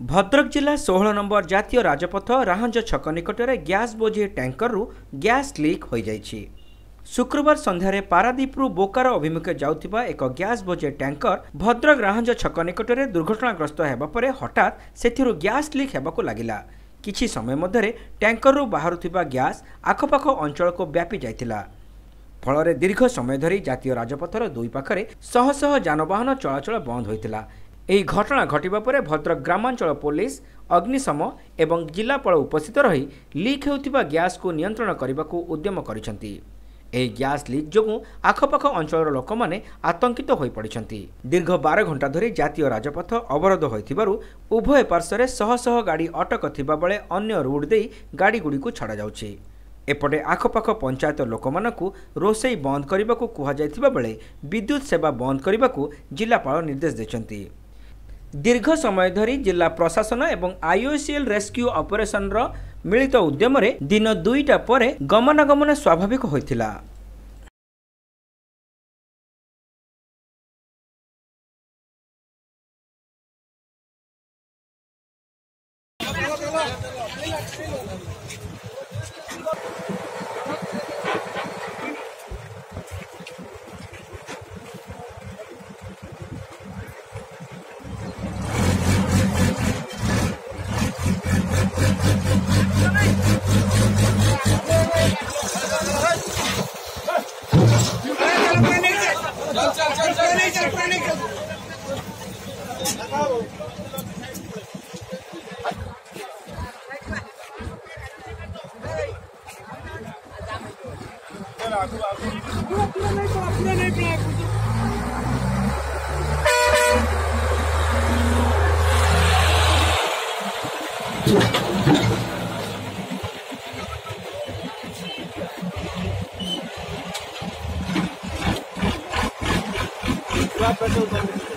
भद्रक जिला 16 नंबर जातीय राजपथ राहंज छक निकटरे गैस बोझे टैंकर रु गैस लीक हो जाइछि। शुक्रवार संध्यारे पारादीपु बोकारो अभिमुखे जाउथिबा एक गैस बोझे टैंकर भद्रक राहंज छक निकटरे दुर्घटनाग्रस्त हेबा परे हठात सेथिरु गैस लीक हेबाकु लागिला। किछि समय मध्यरे टैंकर रु बाहरुथिबा गैस आखपाख अंचल को व्यापी जाइतिला। फल दीर्घ समय धरी जातीय राजपथर दुई पाखरे शह शह जानवाहन चलाचल बंद होइतिला। ଏହି ଘଟଣା ଘଟିବା ପରେ ଭଦ୍ରକ ଗ୍ରାମାଞ୍ଚଳ ପୋଲିସ ଅଗ୍ନିଶମ ଏବଂ ଜିଲ୍ଲାପାଳ ଉପସ୍ଥିତ ରହି ଲିକ୍ ହେଉଥିବା ଗ୍ୟାସ୍କୁ ନିୟନ୍ତ୍ରଣ କରିବାକୁ ଉଦ୍ୟମ କରିଛନ୍ତି। ଏହି ଗ୍ୟାସ୍ ଲିକ୍ ଯୋଗୁଁ ଆଖପାଖ ଅଞ୍ଚଳର ଲୋକମାନେ ଆତଙ୍କିତ ହୋଇପଡ଼ିଛନ୍ତି। ଦୀର୍ଘ 12 ଘଣ୍ଟା ଧରି ଜାତୀୟ ରାଜପଥ ଅବରୋଧ ହୋଇଥିବାରୁ ଉଭୟ ପାର୍ଶ୍ୱରେ ଶହ ଶହ ଗାଡ଼ି ଅଟକ ଥିବାବେଳେ ଅନ୍ୟ ରୁଟ୍ ଦେଇ ଗାଡ଼ିଗୁଡ଼ିକୁ ଛଡ଼ାଯାଉଛି। ଏପଟେ ଆଖପାଖ ପଞ୍ଚାୟତ ଲୋକମାନଙ୍କୁ ରୋଷେଇ ବନ୍ଦ କରିବାକୁ କୁହାଯାଇଥିବା ବେଳେ ବିଦ୍ୟୁତ୍ ସେବା ବନ୍ଦ କରିବାକୁ ଜିଲ୍ଲାପାଳ ନିର୍ଦ୍ଦେଶ ଦେଇଛନ୍ତି। दीर्घ समय धरी जिला प्रशासन एवं आईओसीएल रेस्क्यू ऑपरेशन मिलित उद्यम दिन 2टा पर गमनागमन स्वाभाविक होइथिला। Petrol